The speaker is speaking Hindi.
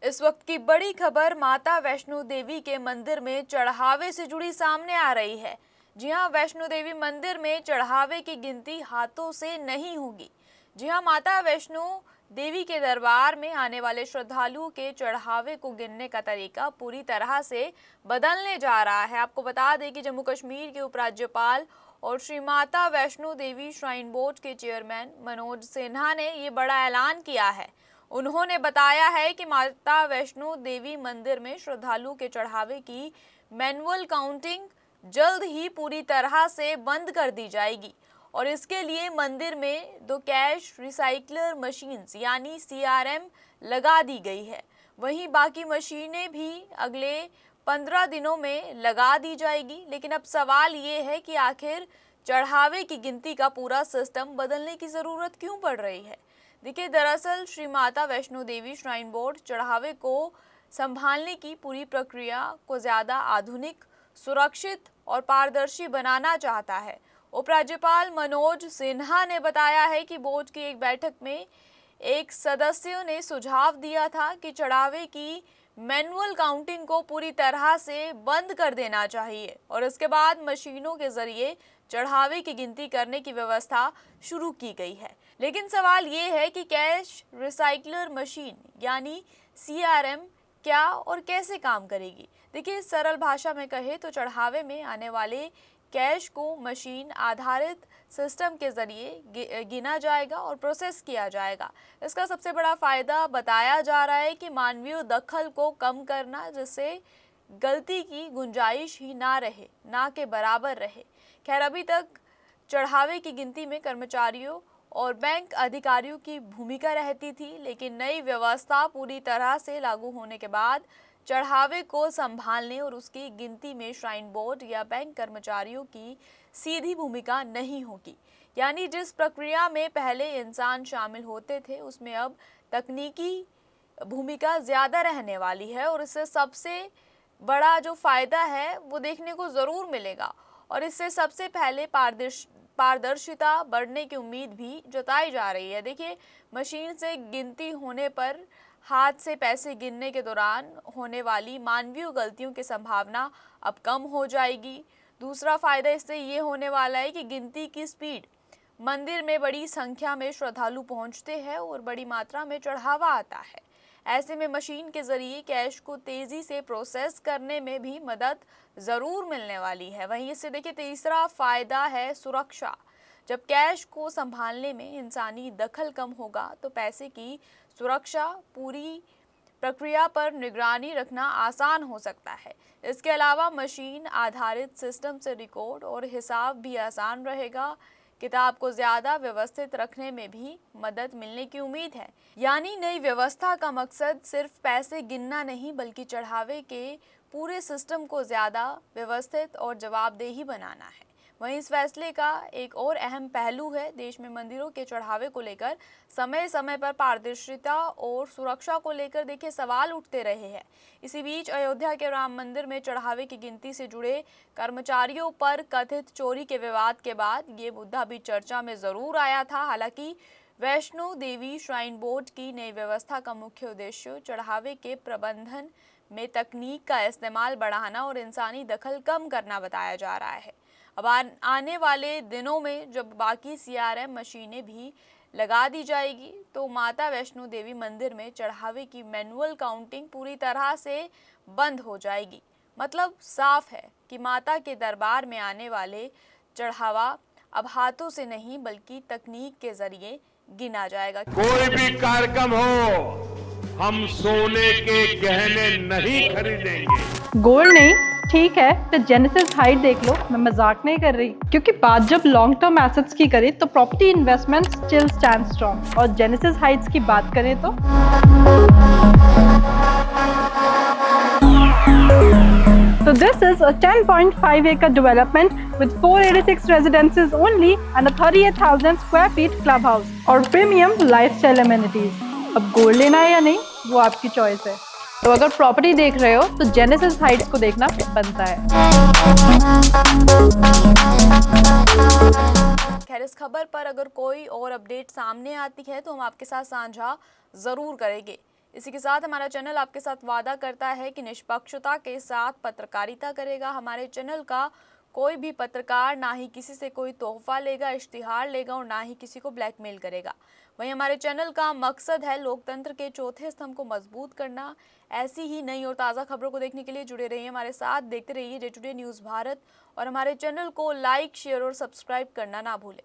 इस वक्त की बड़ी खबर माता वैष्णो देवी के मंदिर में चढ़ावे से जुड़ी सामने आ रही है। जी हां, वैष्णो देवी मंदिर में चढ़ावे की गिनती हाथों से नहीं होगी। जी हां, माता वैष्णो देवी के दरबार में आने वाले श्रद्धालुओं के चढ़ावे को गिनने का तरीका पूरी तरह से बदलने जा रहा है। आपको बता दें कि जम्मू कश्मीर के उपराज्यपाल और श्री माता वैष्णो देवी श्राइन बोर्ड के चेयरमैन मनोज सिन्हा ने ये बड़ा ऐलान किया है। उन्होंने बताया है कि माता वैष्णो देवी मंदिर में श्रद्धालुओं के चढ़ावे की मैनुअल काउंटिंग जल्द ही पूरी तरह से बंद कर दी जाएगी और इसके लिए मंदिर में 2 कैश रिसाइकलर मशीन्स यानी CRM लगा दी गई है। वहीं बाकी मशीनें भी अगले 15 दिनों में लगा दी जाएगी। लेकिन अब सवाल ये है कि आखिर चढ़ावे की गिनती का पूरा सिस्टम बदलने की ज़रूरत क्यों पड़ रही है। देखिए, दरअसल श्री माता वैष्णो देवी श्राइन बोर्ड चढ़ावे को संभालने की पूरी प्रक्रिया को ज़्यादा आधुनिक, सुरक्षित और पारदर्शी बनाना चाहता है। उपराज्यपाल मनोज सिन्हा ने बताया है कि बोर्ड की एक बैठक में एक सदस्यों ने सुझाव दिया था कि चढ़ावे की मैनुअल काउंटिंग को पूरी तरह से बंद कर देना चाहिए और इसके बाद मशीनों के जरिए चढ़ावे की गिनती करने की व्यवस्था शुरू की गई है। लेकिन सवाल ये है कि कैश रिसाइकलर मशीन यानी CRM क्या और कैसे काम करेगी। देखिए, सरल भाषा में कहे तो चढ़ावे में आने वाले कैश को मशीन आधारित सिस्टम के जरिए गिना जाएगा और प्रोसेस किया जाएगा। इसका सबसे बड़ा फायदा बताया जा रहा है कि मानवीय दखल को कम करना, जिससे गलती की गुंजाइश ही ना रहे, ना के बराबर रहे। खैर, अभी तक चढ़ावे की गिनती में कर्मचारियों और बैंक अधिकारियों की भूमिका रहती थी, लेकिन नई व्यवस्था पूरी तरह से लागू होने के बाद चढ़ावे को संभालने और उसकी गिनती में श्राइन बोर्ड या बैंक कर्मचारियों की सीधी भूमिका नहीं होगी। यानी जिस प्रक्रिया में पहले इंसान शामिल होते थे, उसमें अब तकनीकी भूमिका ज़्यादा रहने वाली है और इससे सबसे बड़ा जो फ़ायदा है वो देखने को ज़रूर मिलेगा और इससे सबसे पहले पारदर्शिता बढ़ने की उम्मीद भी जताई जा रही है। देखिए, मशीन से गिनती होने पर हाथ से पैसे गिनने के दौरान होने वाली मानवीय गलतियों की संभावना अब कम हो जाएगी। दूसरा फ़ायदा इससे ये होने वाला है कि गिनती की स्पीड, मंदिर में बड़ी संख्या में श्रद्धालु पहुंचते हैं और बड़ी मात्रा में चढ़ावा आता है। ऐसे में मशीन के ज़रिए कैश को तेज़ी से प्रोसेस करने में भी मदद ज़रूर मिलने वाली है। वहीं इससे देखिए, तीसरा फ़ायदा है सुरक्षा। जब कैश को संभालने में इंसानी दखल कम होगा तो पैसे की सुरक्षा, पूरी प्रक्रिया पर निगरानी रखना आसान हो सकता है। इसके अलावा मशीन आधारित सिस्टम से रिकॉर्ड और हिसाब भी आसान रहेगा। किताब को ज़्यादा व्यवस्थित रखने में भी मदद मिलने की उम्मीद है। यानी नई व्यवस्था का मकसद सिर्फ पैसे गिनना नहीं, बल्कि चढ़ावे के पूरे सिस्टम को ज़्यादा व्यवस्थित और जवाबदेही बनाना है। वहीं इस फैसले का एक और अहम पहलू है, देश में मंदिरों के चढ़ावे को लेकर समय समय पर पारदर्शिता और सुरक्षा को लेकर देखिए सवाल उठते रहे हैं। इसी बीच अयोध्या के राम मंदिर में चढ़ावे की गिनती से जुड़े कर्मचारियों पर कथित चोरी के विवाद के बाद ये मुद्दा भी चर्चा में ज़रूर आया था। हालांकि वैष्णो देवी श्राइन बोर्ड की नई व्यवस्था का मुख्य उद्देश्य चढ़ावे के प्रबंधन में तकनीक का इस्तेमाल बढ़ाना और इंसानी दखल कम करना बताया जा रहा है। अब आने वाले दिनों में जब बाकी CRM मशीनें भी लगा दी जाएगी तो माता वैष्णो देवी मंदिर में चढ़ावे की मैनुअल काउंटिंग पूरी तरह से बंद हो जाएगी। मतलब साफ है कि माता के दरबार में आने वाले चढ़ावा अब हाथों से नहीं बल्कि तकनीक के जरिए गिना जाएगा। कोई भी कार्यक्रम हो, हम सोने के गहने नहीं खरीदेंगे। गोल्ड नहीं, ठीक है तो जेनेसिस हाइट देख लो। मैं मजाक नहीं कर रही, क्योंकि बात जब लॉन्ग टर्म एसेट्स की करें तो property investment still stand strong. और जेनेसिस हाइट्स की बात करें तो this is a 10.5 acre development with 486 residences only and a 38,000 square feet clubhouse और premium lifestyle amenities। अब गोल्ड लेना है या नहीं, वो आपकी चॉइस है। तो अगर प्रॉपर्टी देख रहे हो तो जेनेसिस हाइट्स को देखना बनता है। खैर, इस खबर पर अगर कोई और अपडेट सामने आती है तो हम आपके साथ साझा जरूर करेंगे। इसी के साथ हमारा चैनल आपके साथ वादा करता है कि निष्पक्षता के साथ पत्रकारिता करेगा। हमारे चैनल का कोई भी पत्रकार ना ही किसी से कोई तोहफा लेगा, इश्तिहार लेगा और ना ही किसी को ब्लैकमेल करेगा। वहीं हमारे चैनल का मकसद है लोकतंत्र के चौथे स्तंभ को मजबूत करना। ऐसी ही नई और ताज़ा खबरों को देखने के लिए जुड़े रहिए हमारे साथ, देखते रहिए day to day news Bharat और हमारे चैनल को लाइक, शेयर और सब्सक्राइब करना ना भूलें।